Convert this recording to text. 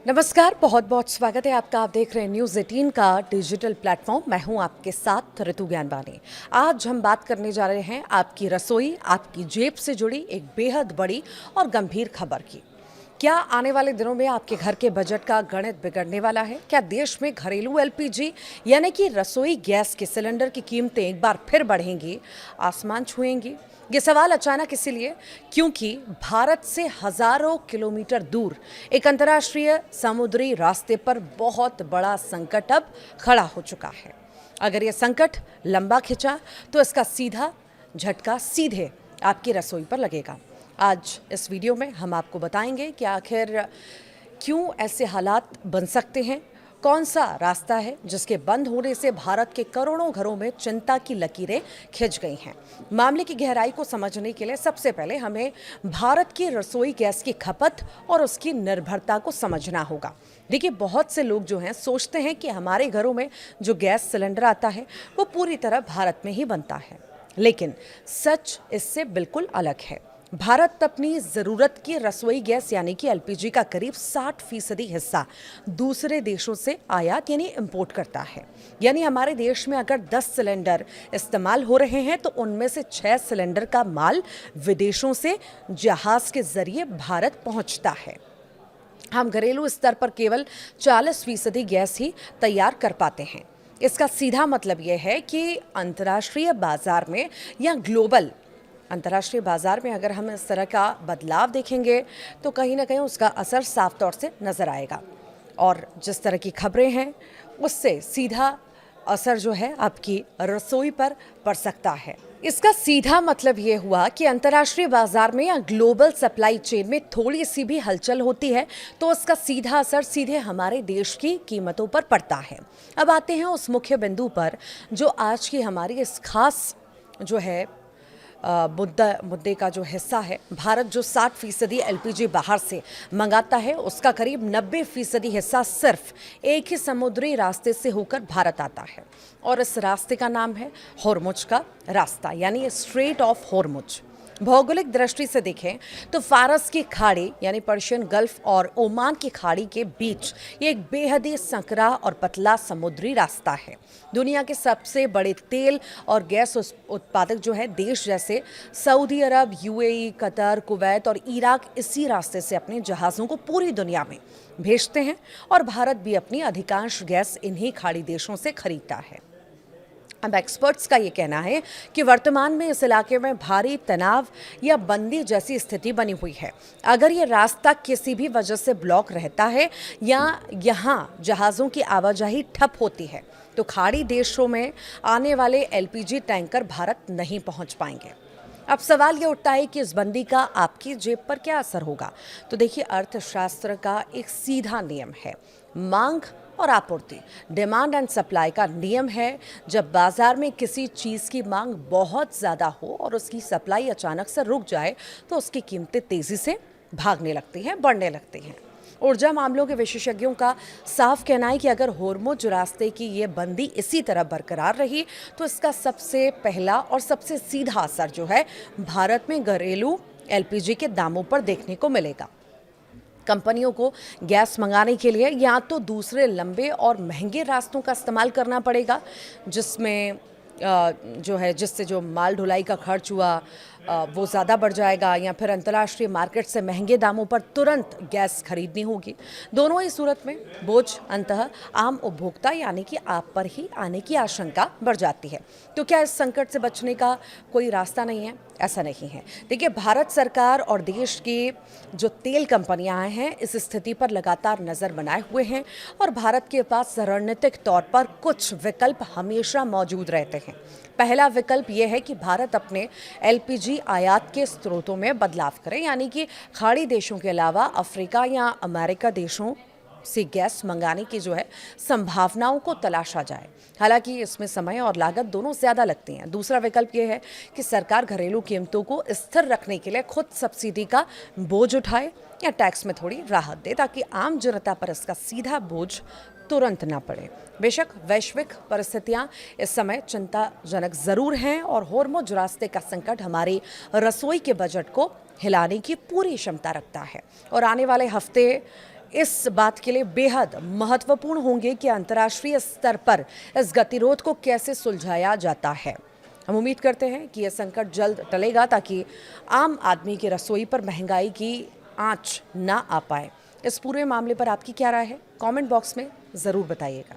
नमस्कार, बहुत बहुत स्वागत है आपका। आप देख रहे हैं न्यूज़ 18 का डिजिटल प्लेटफॉर्म। मैं हूं आपके साथ ऋतु ज्ञानवानी। आज हम बात करने जा रहे हैं आपकी रसोई, आपकी जेब से जुड़ी एक बेहद बड़ी और गंभीर खबर की। क्या आने वाले दिनों में आपके घर के बजट का गणित बिगड़ने वाला है? क्या देश में घरेलू एलपीजी यानी कि रसोई गैस के सिलेंडर की कीमतें एक बार फिर बढ़ेंगी, आसमान छुएंगी? ये सवाल अचानक इसीलिए क्योंकि भारत से हजारों किलोमीटर दूर एक अंतर्राष्ट्रीय समुद्री रास्ते पर बहुत बड़ा संकट अब खड़ा हो चुका है। अगर ये संकट लंबा खिंचा तो इसका सीधा झटका सीधे आपकी रसोई पर लगेगा। आज इस वीडियो में हम आपको बताएंगे कि आखिर क्यों ऐसे हालात बन सकते हैं, कौन सा रास्ता है जिसके बंद होने से भारत के करोड़ों घरों में चिंता की लकीरें खिंच गई हैं। मामले की गहराई को समझने के लिए सबसे पहले हमें भारत की रसोई गैस की खपत और उसकी निर्भरता को समझना होगा। देखिए, बहुत से लोग जो हैं सोचते हैं कि हमारे घरों में जो गैस सिलेंडर आता है वो पूरी तरह भारत में ही बनता है, लेकिन सच इससे बिल्कुल अलग है। भारत अपनी ज़रूरत की रसोई गैस यानी कि एलपीजी का करीब 60% हिस्सा दूसरे देशों से आयात यानी इंपोर्ट करता है। यानी हमारे देश में अगर 10 सिलेंडर इस्तेमाल हो रहे हैं तो उनमें से 6 सिलेंडर का माल विदेशों से जहाज़ के जरिए भारत पहुंचता है। हम घरेलू स्तर पर केवल 40% गैस ही तैयार कर पाते हैं। इसका सीधा मतलब यह है कि अंतर्राष्ट्रीय बाजार में या ग्लोबल अंतर्राष्ट्रीय बाजार में अगर हम इस तरह का बदलाव देखेंगे तो कहीं ना कहीं उसका असर साफ तौर से नज़र आएगा। और जिस तरह की खबरें हैं उससे सीधा असर जो है आपकी रसोई पर पड़ सकता है। इसका सीधा मतलब ये हुआ कि अंतर्राष्ट्रीय बाजार में या ग्लोबल सप्लाई चेन में थोड़ी सी भी हलचल होती है तो उसका सीधा असर सीधे हमारे देश की कीमतों पर पड़ता है। अब आते हैं उस मुख्य बिंदु पर जो आज की हमारी इस खास जो है मुद्दे का जो हिस्सा है। भारत जो 60% एलपीजी बाहर से मंगाता है उसका करीब 90% हिस्सा सिर्फ एक ही समुद्री रास्ते से होकर भारत आता है और इस रास्ते का नाम है होर्मुज का रास्ता यानी स्ट्रेट ऑफ होर्मुज। भौगोलिक दृष्टि से देखें तो फारस की खाड़ी यानी पर्शियन गल्फ और ओमान की खाड़ी के बीच ये एक बेहद ही संकरा और पतला समुद्री रास्ता है। दुनिया के सबसे बड़े तेल और गैस उत्पादक जो है देश जैसे सऊदी अरब, यूएई, कतर, कुवैत और इराक इसी रास्ते से अपने जहाज़ों को पूरी दुनिया में भेजते हैं और भारत भी अपनी अधिकांश गैस इन्हीं खाड़ी देशों से खरीदता है। अब एक्सपर्ट्स का ये कहना है कि वर्तमान में इस इलाके में भारी तनाव या बंदी जैसी स्थिति बनी हुई है। अगर ये रास्ता किसी भी वजह से ब्लॉक रहता है या यहाँ जहाज़ों की आवाजाही ठप होती है तो खाड़ी देशों में आने वाले एलपीजी टैंकर भारत नहीं पहुँच पाएंगे। अब सवाल ये उठता है कि इस बंदी का आपकी जेब पर क्या असर होगा। तो देखिए, अर्थशास्त्र का एक सीधा नियम है, मांग और आपूर्ति, डिमांड एंड सप्लाई का नियम है। जब बाजार में किसी चीज़ की मांग बहुत ज़्यादा हो और उसकी सप्लाई अचानक से रुक जाए तो उसकी कीमतें तेज़ी से भागने लगती हैं, बढ़ने लगती हैं। ऊर्जा मामलों के विशेषज्ञों का साफ कहना है कि अगर होर्मुज रास्ते की ये बंदी इसी तरह बरकरार रही तो इसका सबसे पहला और सबसे सीधा असर जो है भारत में घरेलू एलपीजी के दामों पर देखने को मिलेगा। कंपनियों को गैस मंगाने के लिए या तो दूसरे लंबे और महंगे रास्तों का इस्तेमाल करना पड़ेगा जिसमें जो है जिससे जो माल ढुलाई का खर्च हुआ वो ज़्यादा बढ़ जाएगा, या फिर अंतर्राष्ट्रीय मार्केट से महंगे दामों पर तुरंत गैस खरीदनी होगी। दोनों ही सूरत में बोझ अंततः आम उपभोक्ता यानी कि आप पर ही आने की आशंका बढ़ जाती है। तो क्या इस संकट से बचने का कोई रास्ता नहीं है? ऐसा नहीं है। देखिए, भारत सरकार और देश की जो तेल कंपनियां हैं इस स्थिति पर लगातार नज़र बनाए हुए हैं और भारत के पास रणनीतिक तौर पर कुछ विकल्प हमेशा मौजूद रहते हैं। पहला विकल्प यह है कि भारत अपने एलपीजी आयात के स्रोतों में बदलाव करे, यानी कि खाड़ी देशों के अलावा अफ्रीका या अमेरिका देशों से गैस मंगाने की जो है संभावनाओं को तलाशा जाए। हालांकि इसमें समय और लागत दोनों ज़्यादा लगती हैं। दूसरा विकल्प ये है कि सरकार घरेलू कीमतों को स्थिर रखने के लिए खुद सब्सिडी का बोझ उठाए या टैक्स में थोड़ी राहत दे ताकि आम जनता पर इसका सीधा बोझ तुरंत ना पड़े। बेशक वैश्विक परिस्थितियां इस समय चिंताजनक जरूर हैं और होर्मुज रास्ते का संकट हमारी रसोई के बजट को हिलाने की पूरी क्षमता रखता है और आने वाले हफ्ते इस बात के लिए बेहद महत्वपूर्ण होंगे कि अंतर्राष्ट्रीय स्तर पर इस गतिरोध को कैसे सुलझाया जाता है। हम उम्मीद करते हैं कि यह संकट जल्द टलेगा ताकि आम आदमी की रसोई पर महंगाई की आंच ना आ पाए। इस पूरे मामले पर आपकी क्या राय है? कमेंट बॉक्स में ज़रूर बताइएगा।